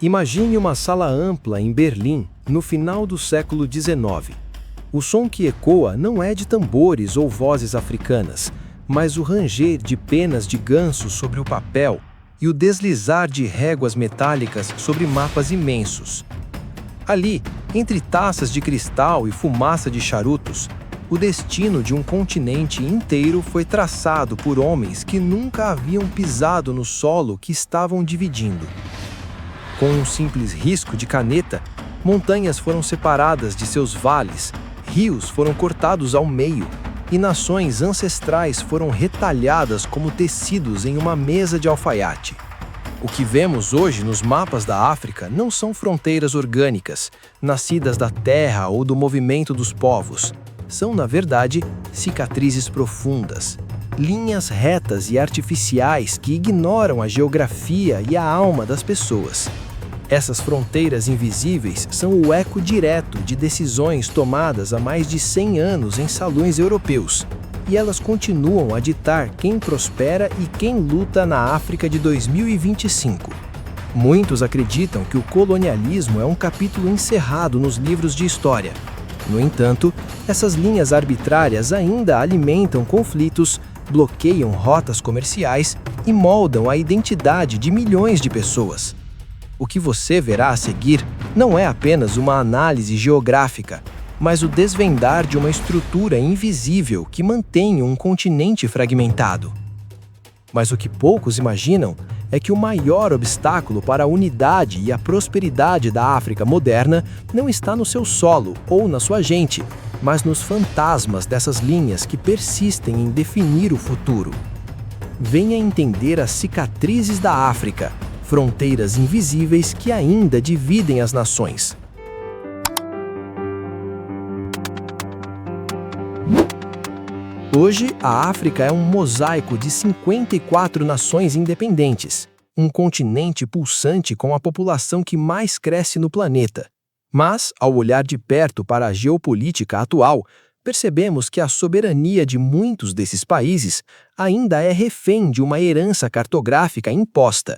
Imagine uma sala ampla em Berlim, no final do século XIX. O som que ecoa não é de tambores ou vozes africanas, mas o ranger de penas de ganso sobre o papel e o deslizar de réguas metálicas sobre mapas imensos. Ali, entre taças de cristal e fumaça de charutos, o destino de um continente inteiro foi traçado por homens que nunca haviam pisado no solo que estavam dividindo. Com um simples risco de caneta, montanhas foram separadas de seus vales, rios foram cortados ao meio e nações ancestrais foram retalhadas como tecidos em uma mesa de alfaiate. O que vemos hoje nos mapas da África não são fronteiras orgânicas, nascidas da terra ou do movimento dos povos. São, na verdade, cicatrizes profundas, linhas retas e artificiais que ignoram a geografia e a alma das pessoas. Essas fronteiras invisíveis são o eco direto de decisões tomadas há mais de 100 anos em salões europeus, e elas continuam a ditar quem prospera e quem luta na África de 2025. Muitos acreditam que o colonialismo é um capítulo encerrado nos livros de história. No entanto, essas linhas arbitrárias ainda alimentam conflitos, bloqueiam rotas comerciais e moldam a identidade de milhões de pessoas. O que você verá a seguir não é apenas uma análise geográfica, mas o desvendar de uma estrutura invisível que mantém um continente fragmentado. Mas o que poucos imaginam é que o maior obstáculo para a unidade e a prosperidade da África moderna não está no seu solo ou na sua gente, mas nos fantasmas dessas linhas que persistem em definir o futuro. Venha entender as cicatrizes da África, fronteiras invisíveis que ainda dividem as nações. Hoje, a África é um mosaico de 54 nações independentes, um continente pulsante com a população que mais cresce no planeta. Mas, ao olhar de perto para a geopolítica atual, percebemos que a soberania de muitos desses países ainda é refém de uma herança cartográfica imposta.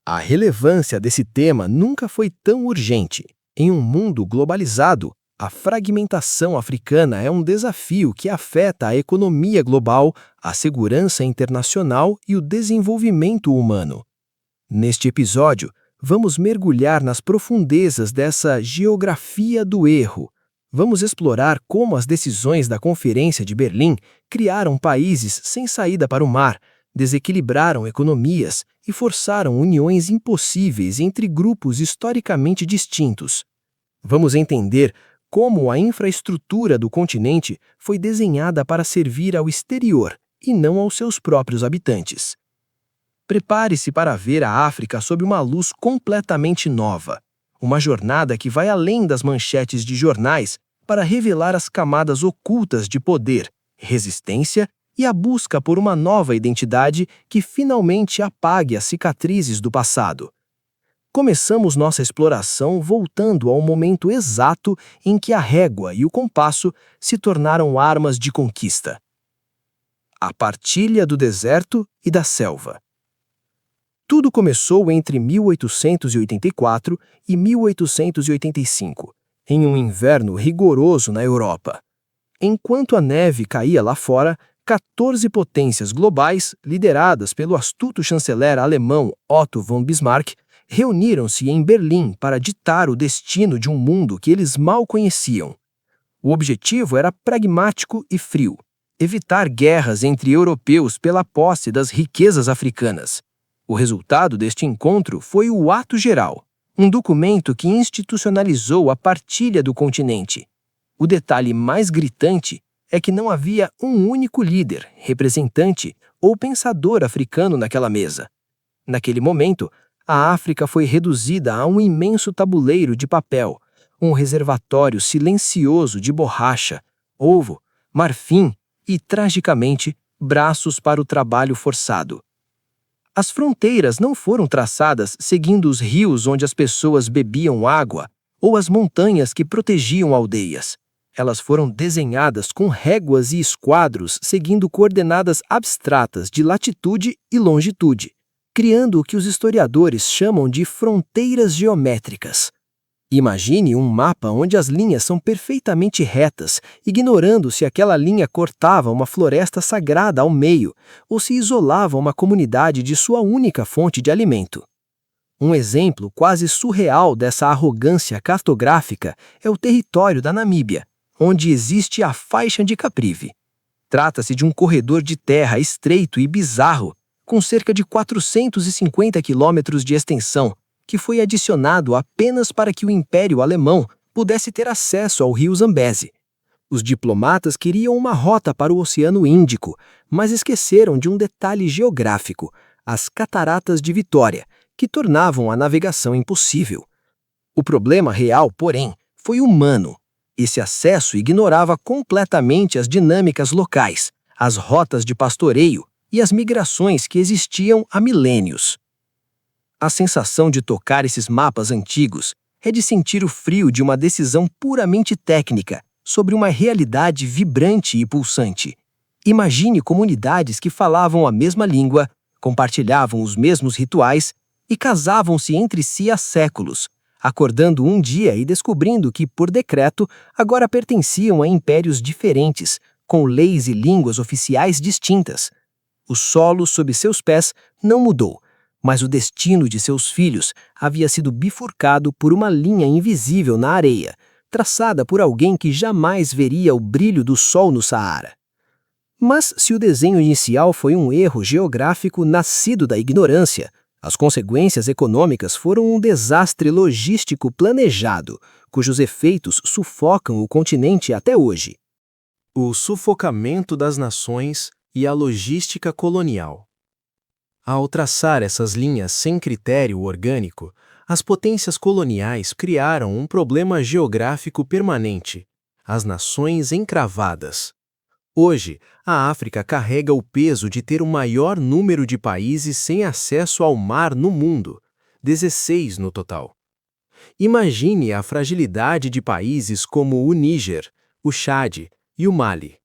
A relevância desse tema nunca foi tão urgente. Em um mundo globalizado, a fragmentação africana é um desafio que afeta a economia global, a segurança internacional e o desenvolvimento humano. Neste episódio, vamos mergulhar nas profundezas dessa geografia do erro. Vamos explorar como as decisões da Conferência de Berlim criaram países sem saída para o mar, desequilibraram economias e forçaram uniões impossíveis entre grupos historicamente distintos. Vamos entender como a infraestrutura do continente foi desenhada para servir ao exterior e não aos seus próprios habitantes. Prepare-se para ver a África sob uma luz completamente nova, uma jornada que vai além das manchetes de jornais para revelar as camadas ocultas de poder, resistência e a busca por uma nova identidade que finalmente apague as cicatrizes do passado. Começamos nossa exploração voltando ao momento exato em que a régua e o compasso se tornaram armas de conquista. A partilha do deserto e da selva. Tudo começou entre 1884 e 1885, em um inverno rigoroso na Europa. Enquanto a neve caía lá fora, 14 potências globais, lideradas pelo astuto chanceler alemão Otto von Bismarck, reuniram-se em Berlim para ditar o destino de um mundo que eles mal conheciam. O objetivo era pragmático e frio: evitar guerras entre europeus pela posse das riquezas africanas. O resultado deste encontro foi o Ato Geral, um documento que institucionalizou a partilha do continente. O detalhe mais gritante é que não havia um único líder, representante ou pensador africano naquela mesa. Naquele momento, a África foi reduzida a um imenso tabuleiro de papel, um reservatório silencioso de borracha, ovo, marfim e, tragicamente, braços para o trabalho forçado. As fronteiras não foram traçadas seguindo os rios onde as pessoas bebiam água ou as montanhas que protegiam aldeias. Elas foram desenhadas com réguas e esquadros seguindo coordenadas abstratas de latitude e longitude. criando o que os historiadores chamam de fronteiras geométricas. Imagine um mapa onde as linhas são perfeitamente retas, ignorando se aquela linha cortava uma floresta sagrada ao meio ou se isolava uma comunidade de sua única fonte de alimento. Um exemplo quase surreal dessa arrogância cartográfica é o território da Namíbia, onde existe a faixa de Caprivi. Trata-se de um corredor de terra estreito e bizarro, com cerca de 450 quilômetros de extensão, que foi adicionado apenas para que o Império Alemão pudesse ter acesso ao rio Zambeze. Os diplomatas queriam uma rota para o Oceano Índico, mas esqueceram de um detalhe geográfico: as Cataratas de Vitória, que tornavam a navegação impossível. O problema real, porém, foi humano. Esse acesso ignorava completamente as dinâmicas locais, as rotas de pastoreio e as migrações que existiam há milênios. A sensação de tocar esses mapas antigos é de sentir o frio de uma decisão puramente técnica sobre uma realidade vibrante e pulsante. Imagine comunidades que falavam a mesma língua, compartilhavam os mesmos rituais e casavam-se entre si há séculos, acordando um dia e descobrindo que, por decreto, agora pertenciam a impérios diferentes, com leis e línguas oficiais distintas. O solo sob seus pés não mudou, mas o destino de seus filhos havia sido bifurcado por uma linha invisível na areia, traçada por alguém que jamais veria o brilho do sol no Saara. Mas se o desenho inicial foi um erro geográfico nascido da ignorância, as consequências econômicas foram um desastre logístico planejado, cujos efeitos sufocam o continente até hoje. O sufocamento das nações e a logística colonial. Ao traçar essas linhas sem critério orgânico, as potências coloniais criaram um problema geográfico permanente: as nações encravadas. Hoje, a África carrega o peso de ter o maior número de países sem acesso ao mar no mundo, 16 no total. Imagine a fragilidade de países como o Níger, o Chad e o Mali.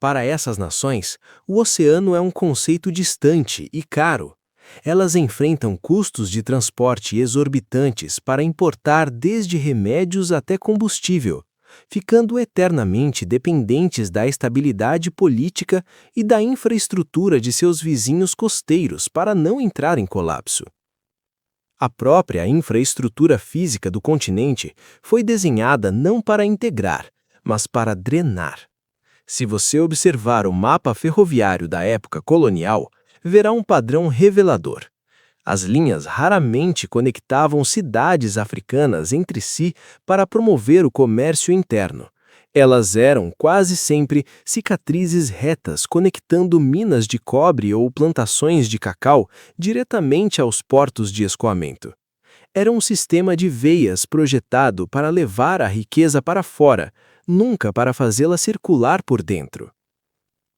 Para essas nações, o oceano é um conceito distante e caro. Elas enfrentam custos de transporte exorbitantes para importar desde remédios até combustível, ficando eternamente dependentes da estabilidade política e da infraestrutura de seus vizinhos costeiros para não entrar em colapso. A própria infraestrutura física do continente foi desenhada não para integrar, mas para drenar. Se você observar o mapa ferroviário da época colonial, verá um padrão revelador. As linhas raramente conectavam cidades africanas entre si para promover o comércio interno. Elas eram quase sempre cicatrizes retas conectando minas de cobre ou plantações de cacau diretamente aos portos de escoamento. Era um sistema de veias projetado para levar a riqueza para fora, nunca para fazê-la circular por dentro.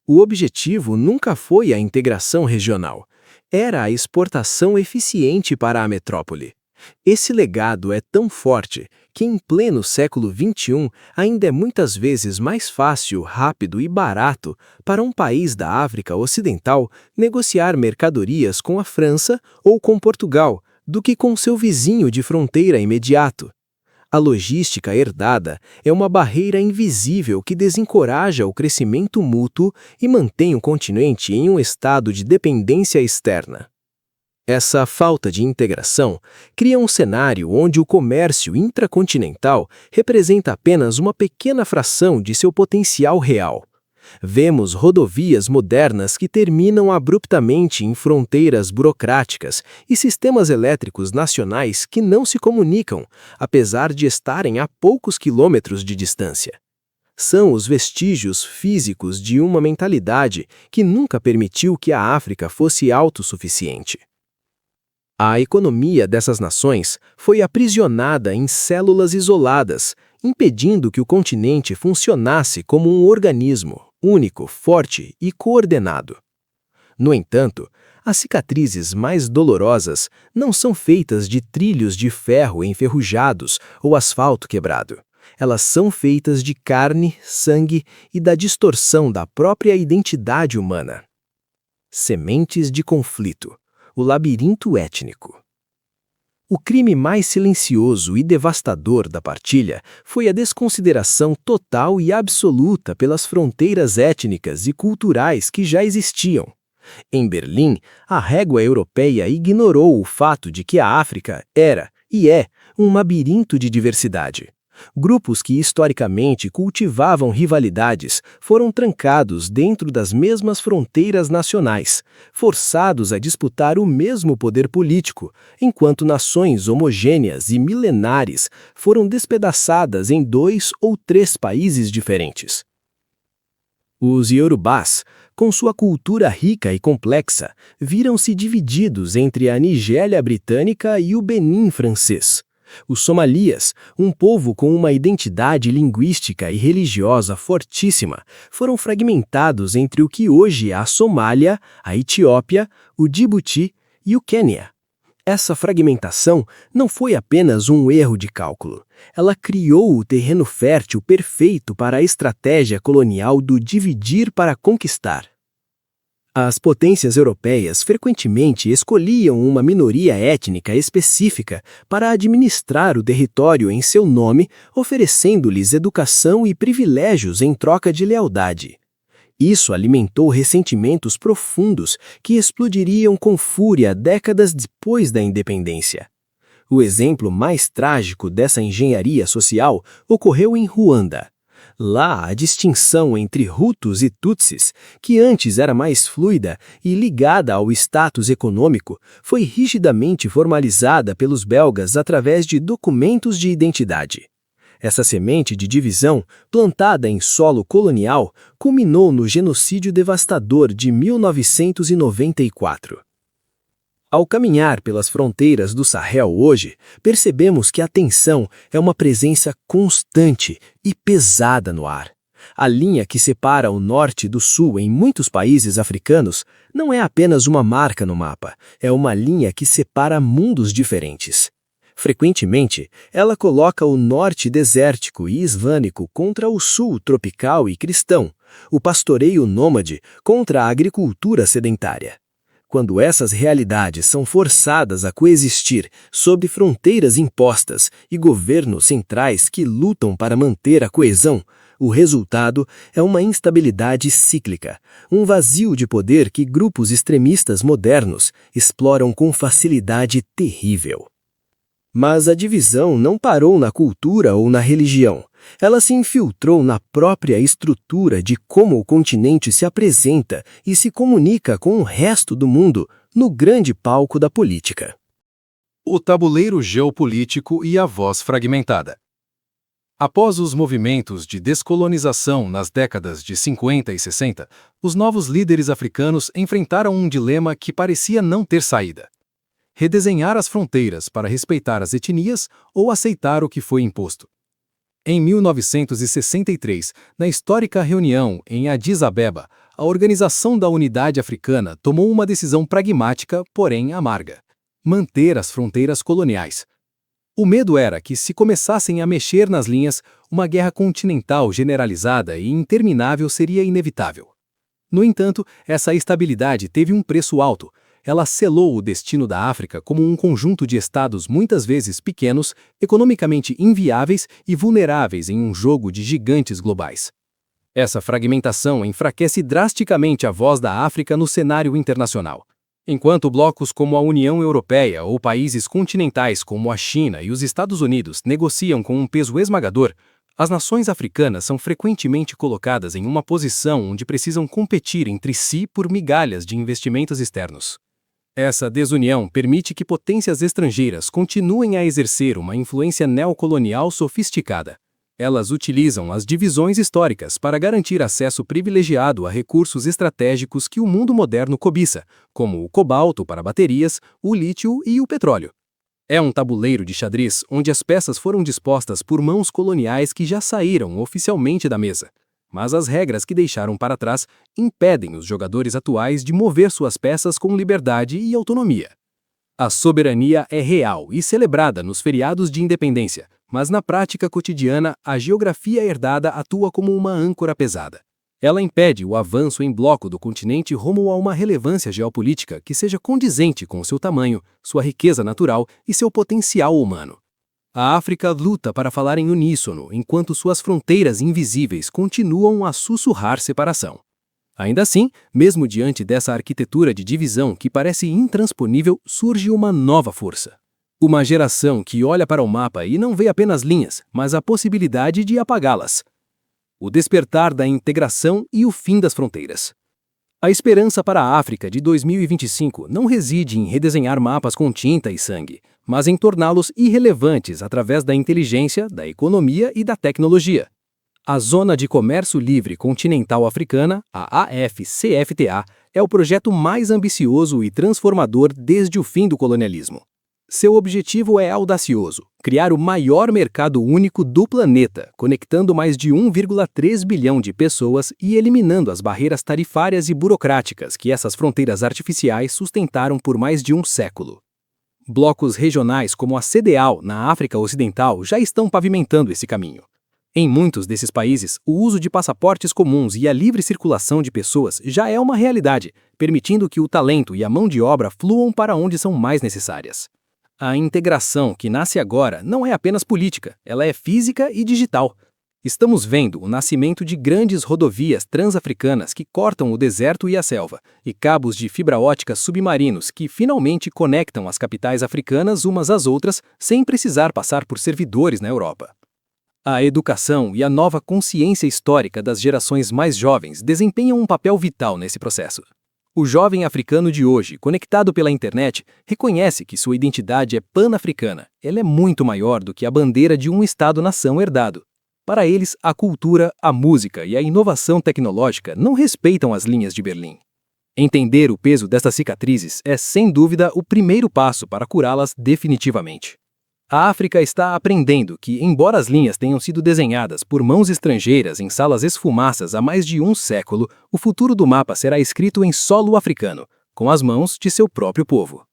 O objetivo nunca foi a integração regional, era a exportação eficiente para a metrópole. Esse legado é tão forte que, em pleno século XXI, ainda é muitas vezes mais fácil, rápido e barato para um país da África Ocidental negociar mercadorias com a França ou com Portugal do que com seu vizinho de fronteira imediato. A logística herdada é uma barreira invisível que desencoraja o crescimento mútuo e mantém o continente em um estado de dependência externa. Essa falta de integração cria um cenário onde o comércio intracontinental representa apenas uma pequena fração de seu potencial real. Vemos rodovias modernas que terminam abruptamente em fronteiras burocráticas e sistemas elétricos nacionais que não se comunicam, apesar de estarem a poucos quilômetros de distância. São os vestígios físicos de uma mentalidade que nunca permitiu que a África fosse autossuficiente. A economia dessas nações foi aprisionada em células isoladas, impedindo que o continente funcionasse como um organismo único, forte e coordenado. No entanto, as cicatrizes mais dolorosas não são feitas de trilhos de ferro enferrujados ou asfalto quebrado. Elas são feitas de carne, sangue e da distorção da própria identidade humana. Sementes de conflito. o labirinto étnico. O crime mais silencioso e devastador da partilha foi a desconsideração total e absoluta pelas fronteiras étnicas e culturais que já existiam. Em Berlim, a régua europeia ignorou o fato de que a África era, e é, um labirinto de diversidade. Grupos que historicamente cultivavam rivalidades foram trancados dentro das mesmas fronteiras nacionais, forçados a disputar o mesmo poder político, enquanto nações homogêneas e milenares foram despedaçadas em 2 ou 3 países diferentes. Os Iorubás, com sua cultura rica e complexa, viram-se divididos entre a Nigéria britânica e o Benin francês. Os somalias, um povo com uma identidade linguística e religiosa fortíssima, foram fragmentados entre o que hoje é a Somália, a Etiópia, o Djibouti e o Quênia. Essa fragmentação não foi apenas um erro de cálculo. Ela criou o terreno fértil perfeito para a estratégia colonial do dividir para conquistar. As potências europeias frequentemente escolhiam uma minoria étnica específica para administrar o território em seu nome, oferecendo-lhes educação e privilégios em troca de lealdade. Isso alimentou ressentimentos profundos que explodiriam com fúria décadas depois da independência. O exemplo mais trágico dessa engenharia social ocorreu em Ruanda. Lá, a distinção entre Hutus e Tutsis, que antes era mais fluida e ligada ao status econômico, foi rigidamente formalizada pelos belgas através de documentos de identidade. Essa semente de divisão, plantada em solo colonial, culminou no genocídio devastador de 1994. Ao caminhar pelas fronteiras do Sahel hoje, percebemos que a tensão é uma presença constante e pesada no ar. A linha que separa o norte do sul em muitos países africanos não é apenas uma marca no mapa, é uma linha que separa mundos diferentes. Frequentemente, ela coloca o norte desértico e islâmico contra o sul tropical e cristão, o pastoreio nômade contra a agricultura sedentária. Quando essas realidades são forçadas a coexistir sob fronteiras impostas e governos centrais que lutam para manter a coesão, o resultado é uma instabilidade cíclica, um vazio de poder que grupos extremistas modernos exploram com facilidade terrível. Mas a divisão não parou na cultura ou na religião. Ela se infiltrou na própria estrutura de como o continente se apresenta e se comunica com o resto do mundo no grande palco da política. O tabuleiro geopolítico e a voz fragmentada. Após os movimentos de descolonização nas décadas de 50 e 60, os novos líderes africanos enfrentaram um dilema que parecia não ter saída: redesenhar as fronteiras para respeitar as etnias ou aceitar o que foi imposto. Em 1963, na histórica reunião em Addis Abeba, a Organização da Unidade Africana tomou uma decisão pragmática, porém amarga: manter as fronteiras coloniais. O medo era que, se começassem a mexer nas linhas, uma guerra continental generalizada e interminável seria inevitável. No entanto, essa estabilidade teve um preço alto. Ela selou o destino da África como um conjunto de estados muitas vezes pequenos, economicamente inviáveis e vulneráveis em um jogo de gigantes globais. Essa fragmentação enfraquece drasticamente a voz da África no cenário internacional. Enquanto blocos como a União Europeia ou países continentais como a China e os Estados Unidos negociam com um peso esmagador, as nações africanas são frequentemente colocadas em uma posição onde precisam competir entre si por migalhas de investimentos externos. Essa desunião permite que potências estrangeiras continuem a exercer uma influência neocolonial sofisticada. Elas utilizam as divisões históricas para garantir acesso privilegiado a recursos estratégicos que o mundo moderno cobiça, como o cobalto para baterias, o lítio e o petróleo. É um tabuleiro de xadrez onde as peças foram dispostas por mãos coloniais que já saíram oficialmente da mesa. Mas as regras que deixaram para trás impedem os jogadores atuais de mover suas peças com liberdade e autonomia. A soberania é real e celebrada nos feriados de independência, mas na prática cotidiana a geografia herdada atua como uma âncora pesada. Ela impede o avanço em bloco do continente rumo a uma relevância geopolítica que seja condizente com seu tamanho, sua riqueza natural e seu potencial humano. A África luta para falar em uníssono, enquanto suas fronteiras invisíveis continuam a sussurrar separação. Ainda assim, mesmo diante dessa arquitetura de divisão que parece intransponível, surge uma nova força. Uma geração que olha para o mapa e não vê apenas linhas, mas a possibilidade de apagá-las. O despertar da integração e o fim das fronteiras. A esperança para a África de 2025 não reside em redesenhar mapas com tinta e sangue, mas em torná-los irrelevantes através da inteligência, da economia e da tecnologia. A Zona de Comércio Livre Continental Africana, a AfCFTA, é o projeto mais ambicioso e transformador desde o fim do colonialismo. Seu objetivo é audacioso: criar o maior mercado único do planeta, conectando mais de 1,3 bilhão de pessoas e eliminando as barreiras tarifárias e burocráticas que essas fronteiras artificiais sustentaram por mais de um século. Blocos regionais como a CEDEAO, na África Ocidental, já estão pavimentando esse caminho. Em muitos desses países, o uso de passaportes comuns e a livre circulação de pessoas já é uma realidade, permitindo que o talento e a mão de obra fluam para onde são mais necessárias. A integração que nasce agora não é apenas política, ela é física e digital. Estamos vendo o nascimento de grandes rodovias transafricanas que cortam o deserto e a selva, e cabos de fibra ótica submarinos que finalmente conectam as capitais africanas umas às outras sem precisar passar por servidores na Europa. A educação e a nova consciência histórica das gerações mais jovens desempenham um papel vital nesse processo. O jovem africano de hoje, conectado pela internet, reconhece que sua identidade é pan-africana. Ela é muito maior do que a bandeira de um Estado-nação herdado. Para eles, a cultura, a música e a inovação tecnológica não respeitam as linhas de Berlim. Entender o peso destas cicatrizes é, sem dúvida, o primeiro passo para curá-las definitivamente. A África está aprendendo que, embora as linhas tenham sido desenhadas por mãos estrangeiras em salas esfumaças há mais de um século, o futuro do mapa será escrito em solo africano, com as mãos de seu próprio povo.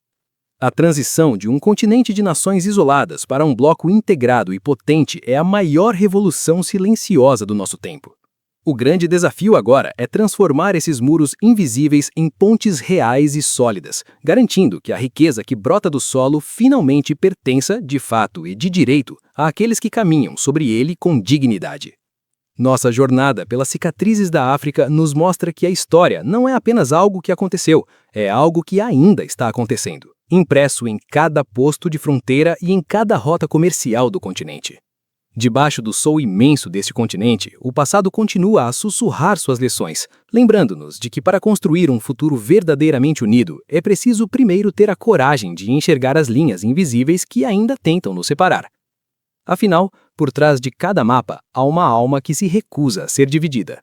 A transição de um continente de nações isoladas para um bloco integrado e potente é a maior revolução silenciosa do nosso tempo. O grande desafio agora é transformar esses muros invisíveis em pontes reais e sólidas, garantindo que a riqueza que brota do solo finalmente pertença, de fato e de direito, àqueles que caminham sobre ele com dignidade. Nossa jornada pelas cicatrizes da África nos mostra que a história não é apenas algo que aconteceu, é algo que ainda está acontecendo, impresso em cada posto de fronteira e em cada rota comercial do continente. Debaixo do sol imenso deste continente, o passado continua a sussurrar suas lições, lembrando-nos de que para construir um futuro verdadeiramente unido, é preciso primeiro ter a coragem de enxergar as linhas invisíveis que ainda tentam nos separar. Afinal, por trás de cada mapa, há uma alma que se recusa a ser dividida.